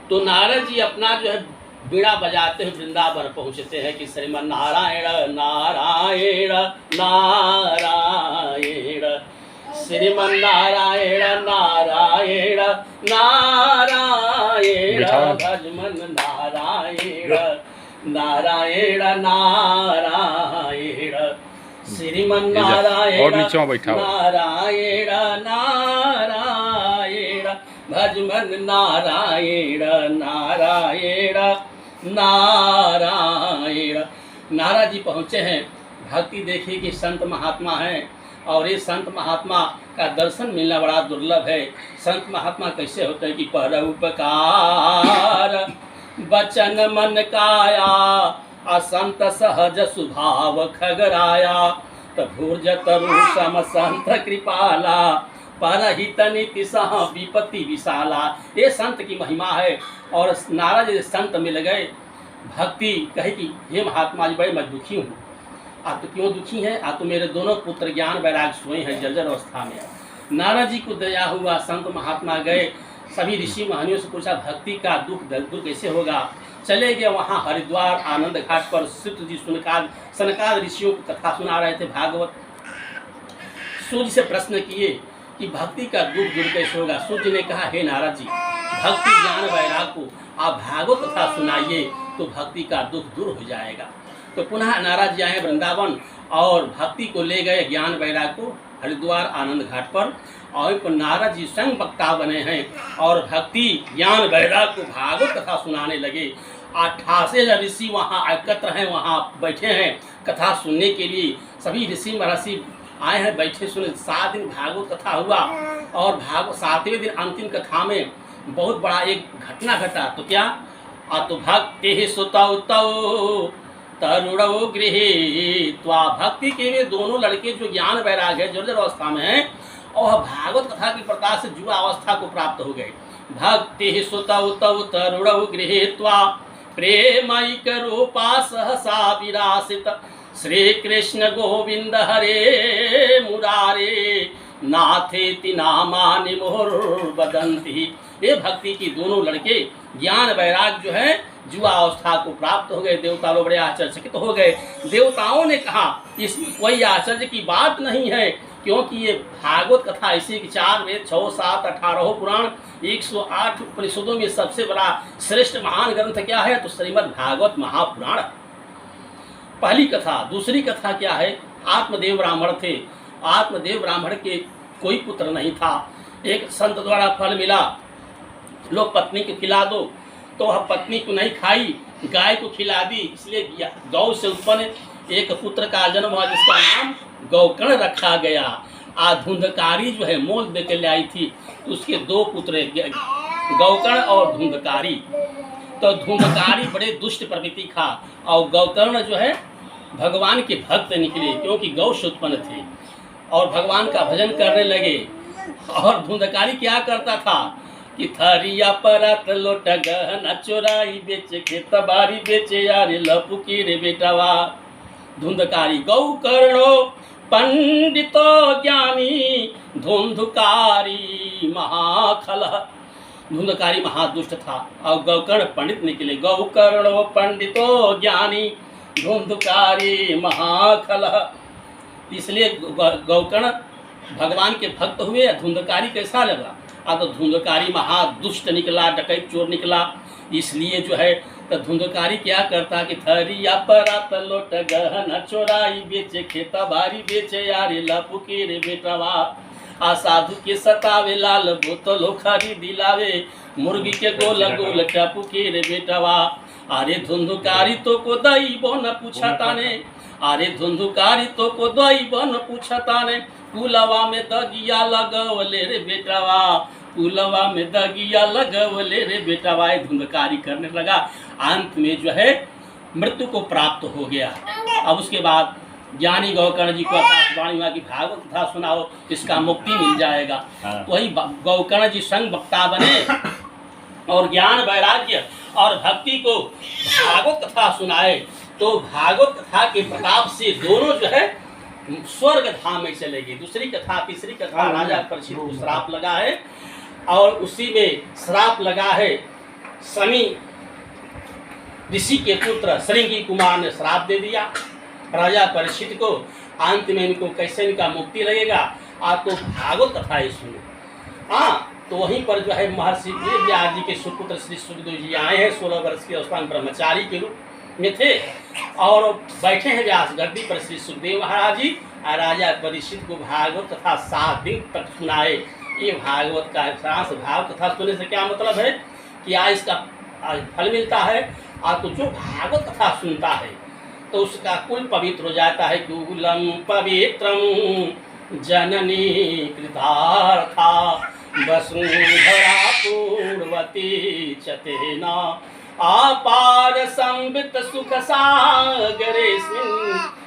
तो नारद जी अपना जो है बीड़ा बजाते हुए वृंदावन पहुँचते हैं कि श्रीमन नारायण नारायण नारायण, श्रीमन नारायण नारायण नारायण, भजमन नारायण नारायण नारायण, श्रीमन नारायण नारायण नारायण, भजमन नारायण नारायण नारायण। नारद जी पहुँचे हैं। भक्ति देखिए कि संत महात्मा हैं और ये संत महात्मा का दर्शन मिलना बड़ा दुर्लभ है। संत महात्मा कैसे होते हैं कि परोपकार बचन मन काया, असंत सहज स्वभाव खगराया, तभूर्ज तरु सम संत कृपाला, परहित नीति सह विपत्ति विशाला। ये संत की महिमा है। और नारद जी संत मिल गए। भक्ति कहे कि हे महात्मा जी, बड़े मैं दुखी हूँ। आप तो क्यों दुखी हैं? आप तो मेरे दोनों पुत्र ज्ञान वैराग सोए हैं जर्जर अवस्था में। नारद जी को दया हुआ। संत महात्मा गए, सभी ऋषि महनियों से पूछा भक्ति का दुख कैसे होगा। चले गए वहाँ हरिद्वार आनंद घाट पर। सूत जी सनकाद ऋषियों को कथा सुना रहे थे भागवत। सूर्य से प्रश्न किए कि भक्ति का दुख दूर कैसे होगा। सूर्य ने कहा हे नारद जी, भक्ति ज्ञान वैराग को आप भागवत कथा सुनाइए तो भक्ति का दुख दूर हो जाएगा। तो पुनः नारद जी आए वृंदावन और भक्ति को ले गए ज्ञान वैराग को हरिद्वार आनंद घाट पर। और नारद जी स्वयं वक्ता बने हैं और भक्ति ज्ञान वैराग को भागवत कथा सुनाने लगे। 88 ऋषि वहाँ एकत्र हैं, वहाँ बैठे हैं कथा सुनने के लिए। सभी ऋषि महर्षि आए हैं, बैठे सुने। 7 दिन भागवत कथा हुआ और 7वें दिन अंतिम कथा में बहुत बड़ा एक घटना घटा। तो क्या? तो भक्ति सुतौ तौ तरुणौ गृहीत्वा। भक्ति के वे दोनों लड़के जो ज्ञान वैराग है जर्जर अवस्था में हैं और भागवत कथा की प्रताप से जुआ अवस्था को प्राप्त हो गए। भक्ति सुतौ तौ तरुणौ गृहीत्वा, प्रेमैक रूपा सहसा विरासित, श्री कृष्ण गोविंद हरे मुरारे, नाथेति नामानि मुहुर्वदन्ति। ये भक्ति की दोनों लड़के ज्ञान वैराग जो है जुआ अवस्था को प्राप्त हो गए। देवता लोग बड़े आश्चर्यचकित हो गए। देवताओं ने कहा इसमें कोई आश्चर्य की बात नहीं है, क्योंकि ये भागवत कथा ऐसी कि 4 वेद 6 7 18 पुराण 108 उपनिषदों में सबसे बड़ा श्रेष्ठ महान ग्रंथ क्या है? तो श्रीमद् भागवत महापुराण। पहली कथा। दूसरी कथा क्या है? आत्मदेव ब्राह्मण थे। आत्मदेव ब्राह्मण के कोई पुत्र नहीं था। एक संत द्वारा फल मिला, लोग पत्नी को खिला दो, तो वह पत्नी को नहीं खाई, गाय को खिला दी। इसलिए गौ से उत्पन्न एक पुत्र का जन्म हुआ जिसका नाम गौकर्ण रखा गया। धुंधकारी जो है मोल दे के लाई थी, तो उसके 2 पुत्र गौकर्ण और धुंधकारी। तो धुंधकारी बड़े दुष्ट प्रवृत्ति का और गौकर्ण जो है भगवान के भक्त निकले, क्योंकि गौ से उत्पन्न थे और भगवान का भजन करने लगे। और धुंधकारी क्या करता था कि थरिया परत लोट गहना चोराई बेचे, खेत बारी बेचे यारे लपुकी रे बेटवा। धुंधकारी गौकर्णो पंडितो ज्ञानी, धुंधकारी महाखल। धुंधकारी महादुष्ट था और गौकर्ण पंडित निकले। गौकर्णो पंडितो ज्ञानी, धुंधकारी महाखल। इसलिए गौकर्ण भगवान के भक्त हुए। धुंधकारी कैसा लगा? तो धुंधकारी महादुष्ट निकला, डकैत चोर निकला। इसलिए जो है तो धुंधकारी क्या करता कि थरिया परात लोट गहना चोराई बेचे, खेता बारी बेचे यारे लपुके रे बेटवा। साधु के सतावे लाल बोतलो खरीदी लावे, मुर्गी के गोल गोल टपुके रे बेटवा। अरे धुंधकारी तो को दई बोन पूछा ताने, अरे धुंधकारी तो को दई बोन पूछा ताने, कुलवा में दगिया लगवले रे बेटवा, कुलवा में दगिया लगवले रे बेटवा। धुंधकारी करने लगा। अंत में जो है मृत्यु को प्राप्त हो गया। अब उसके बाद ज्ञानी गौकर्ण जी को आकाशवाणी हुआ कि भागवत कथा सुनाओ, इसका मुक्ति मिल जाएगा। तो वही गौकर्ण जी संग वक्ता बने और ज्ञान वैराग्य और भक्ति को भागवत कथा सुनाए। तो भागवत कथा के प्रताप से दोनों जो है स्वर्ग धाम में चले गए। दूसरी कथा, तीसरी कथा राजा परीक्षित को श्राप लगा है और उसी में श्राप लगा है शनि ऋषि के पुत्र श्रृंगी कुमार ने श्राप दे दिया राजा परीक्षित को। अंत में इनको कैसे इनका मुक्ति लगेगा, आपको भागवत कथा ही सुनो। हाँ, तो वहीं पर जो है महर्षि व्यास जी के सुपुत्र श्री सुखदेव जी आए हैं। 16 वर्ष के अवस्था में ब्रह्मचारी के रूप में थे और बैठे हैं व्यास गद्दी पर श्री सुखदेव महाराज जी। और राजा परीक्षित को भागवत कथा 7 दिन तक सुनाए। ये भागवत का सारांश। भागवत कथा सुनने से क्या मतलब है कि आज इसका फल मिलता है। आपको जो भागवत कथा सुनता है तो उसका कुल पवित्र हो जाता है। कुलम पवित्रम जननी कृतार्था वसुंधरा पूर्वती चतेना अपार संवित सुख सागरे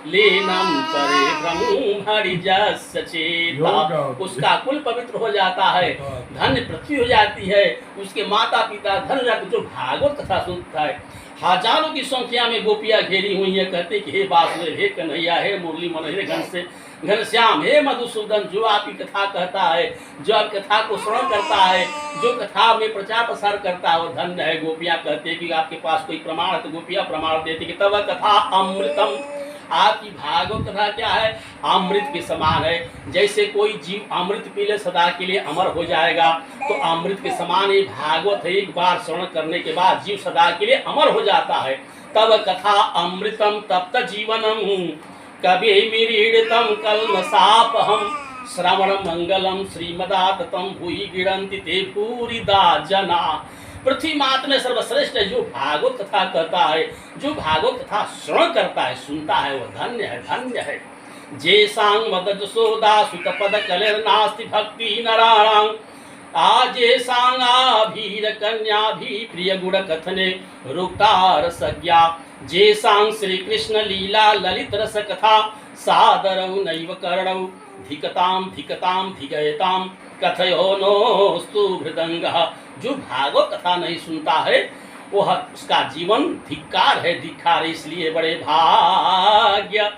लीनम परे ब्रह्मणि जस्य चेता। उसका कुल पवित्र हो जाता है, धन्य पृथ्वी हो जाती है, उसके माता पिता धन्य हो जाते। जो भागवत कथा सुनता है, हजारों की संख्या में गोपियां घेरी हुई है, कहते कि हे वासुदेव, हे कन्हैया, हे मुरली मनोहर घनश्याम, हे मधुसूदन। जो आपकी कथा कहता है, जो आप कथा को श्रवण करता है, जो कथा में प्रचार प्रसार करता है, वो धन्य है। गोपियां कहते हैं कि आपके पास कोई प्रमाण है, तो गोपियां प्रमाण देती कि तब कथा अमृतम। आपकी भागवत कथा क्या है, अमृत के समान है। जैसे कोई जीव अमृत पी ले सदा के लिए अमर हो जाएगा, तो अमृत के समान ये भागवत है। एक बार श्रवण करने के बाद जीव सदा के लिए अमर हो जाता है। तब कथा अमृतम तप्त जीवनम कभी मिरीड़ितम कल्मषापहम श्रवण मंगलम श्रीमदाततम भूयि गिरंति ते पूरिदा जना। पृथ्वी मात्र में सर्वश्रेष्ठ है जो भागवत कथा कहता है, जो भागवत कथा श्रवण करता है, सुनता है, वो धन्य है, धन्य है। जे सांग मद जसोदा सुत पद कलिर नास्ति भक्ति नराणां आजे सांगा भीर कन्या भी प्रिय गुण कथने रुक्तार सज्ञा। जे सांग श्री कृष्ण लीला ललित रस कथा सादरौ नैव करणौ धिकताम धिकताम धिगयताम कथयो नोस्तु हृदंगः। जो भागवत कथा नहीं सुनता है वह उसका जीवन धिक्कार है, धिक्कार। इसलिए बड़े भाग्य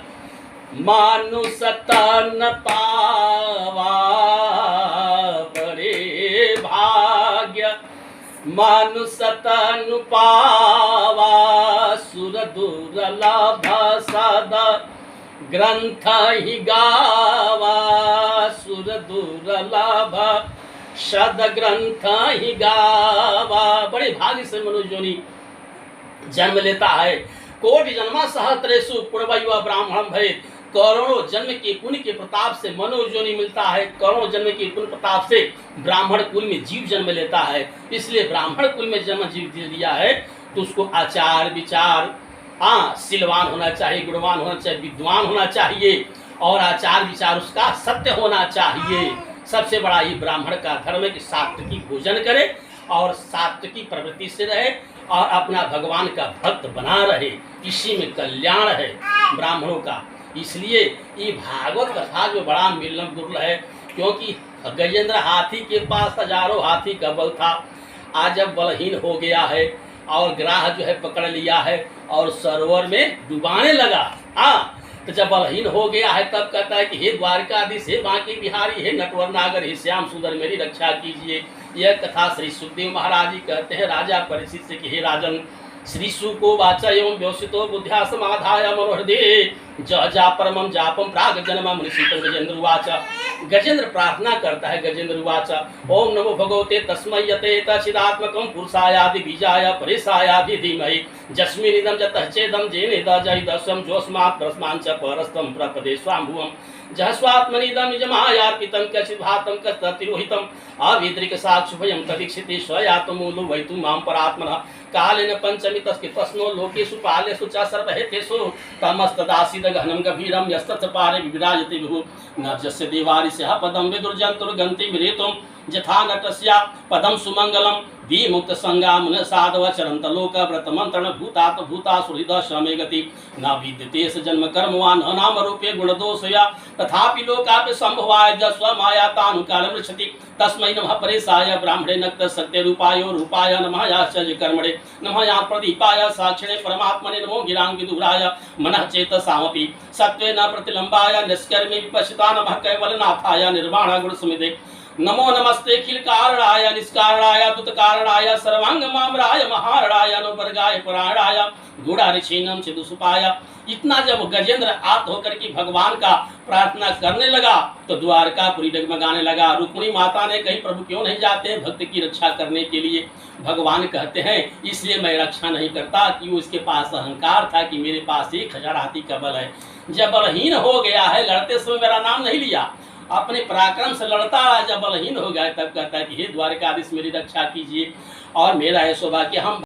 मानुष तन पावा, बड़े भाग्य मानुष तन पावा सुर दुर्लभ सदा ग्रंथ ही गावा सुर दुर्लभ सद ग्रंथ ही गावा। बड़े भाग्य से मनुष्य योनि जन्म लेता है। कोटि जन्मा सहस्रेषु पूर्वयुवा ब्राह्मण भवेत्। करोड़ों जन्म के पुण्य के प्रताप से मनुष्य योनि मिलता है। करोड़ों जन्म के पुण्य प्रताप से ब्राह्मण कुल में जीव जन्म लेता है। इसलिए ब्राह्मण कुल में जन्म जीव लिया है तो उसको आचार विचार सिलवान होना चाहिए, गुणवान होना चाहिए, विद्वान होना चाहिए और आचार विचार उसका सत्य होना चाहिए। सबसे बड़ा ये ब्राह्मण का धर्म है कि सात्विकी भोजन करे और सात्विकी प्रवृत्ति से रहे और अपना भगवान का भक्त बना रहे। इसी में कल्याण है ब्राह्मणों का। इसलिए ये भागवत कथा जो बड़ा मिलन दुर्लभ है, क्योंकि गजेंद्र हाथी के पास हजारों हाथी का बल था, आज अब बलहीन हो गया है और ग्राह जो है पकड़ लिया है और सरोवर में डुबाने लगा। तो जब बलहीन हो गया है तब कहता है कि हे द्वारकाधीश, हे बांके बिहारी, हे नटवर नागर, हे श्याम सुंदर, मेरी रक्षा कीजिए। यह कथा श्री सुखदेव महाराज जी कहते हैं राजा परीक्षित से कि हे राजन, श्री सुको वाचा एवं व्यवसितो बुद्ध्या समाधाय मनोहृदय जा परमं जापम प्राग जन्म मुनिशीतम गजेंद्र उवाचा। गजेंद्र प्रार्थना करता है। गजेंद्र उवाचा ओम नमो भगवते तस्मै यते तचिदात्मकं पुरुषायादि बीजाय परेशायादि धीमहि जस्मिनिदं जतः चेदं जेने दजैदस्वं जोस्मात् परस्मान् च परस्तं प्रपदे स्वाम्भुवं जहस्वात्मनिदं निजमायार्पितं कचिद्भातं कस्ततिरोहितं अविद्रिक साक्षुभयं तदीक्षिते स्वयातमूलो वैतु मां परात्मनः कालेन पंचमी तस्कितस्नो लोकेषु पालेषु च सर्वहेतेषु तमस्तदासीद गहनं गभीरं यस्तत् पारे विराजते विभु नर्जस्य देवारिषः पदं विदुर्जन्तुर्गन्ति विरेतुं यथा नटस्या पदं सुमंगलम विमुक्त संगामुन साधव चरंत लोक व्रत मंत्रण भूतात भूतासुहृद श्रमे गति न विद्यते स जन्म कर्मवान नाम रूपे गुण दोषया तथापि लोकापि संभवाय जस्व माया तानुकाल मृच्छति तस्मै नमः परेशाय ब्राह्मणे नक्त सत्य रूपाय रूपाय नमः याश्चर्य कर्मणे नमः या प्रदीपाय साक्षिणे परमात्मने नमो गिरां विदुराय मनः चेतसामपि सत्वे न प्रतिलंबाय निष्कर्मे विपश्चिता नमः कैवलनाथाय निर्वाण गुण समिते नमो नमस्ते खिल कारणाय निष्कारणाय तुत कारणाय सर्वांग मामराय महारणाय अनुवर्गाय पुराणाय गूढ़ारिछीनम सिद्धुसुपाय। इतना जब गजेंद्र आत होकर के भगवान का प्रार्थना करने लगा तो द्वारकापुरी डगमगाने लगा। रुक्मिणी माता ने कही प्रभु क्यों नहीं जाते भक्त की रक्षा करने के लिए। भगवान कहते हैं इसलिए मैं रक्षा नहीं करता कि उसके पास अहंकार था कि मेरे पास 1000 हाथी का बल है। जब बलहीन हो गया है, लड़ते समय मेरा नाम नहीं लिया, अपने पराक्रम से लड़ता रहा, जब बलहीन हो गया तब कहता है कि हे द्वारकाधीश मेरी रक्षा कीजिए। और मेरा है सौभाग्य हम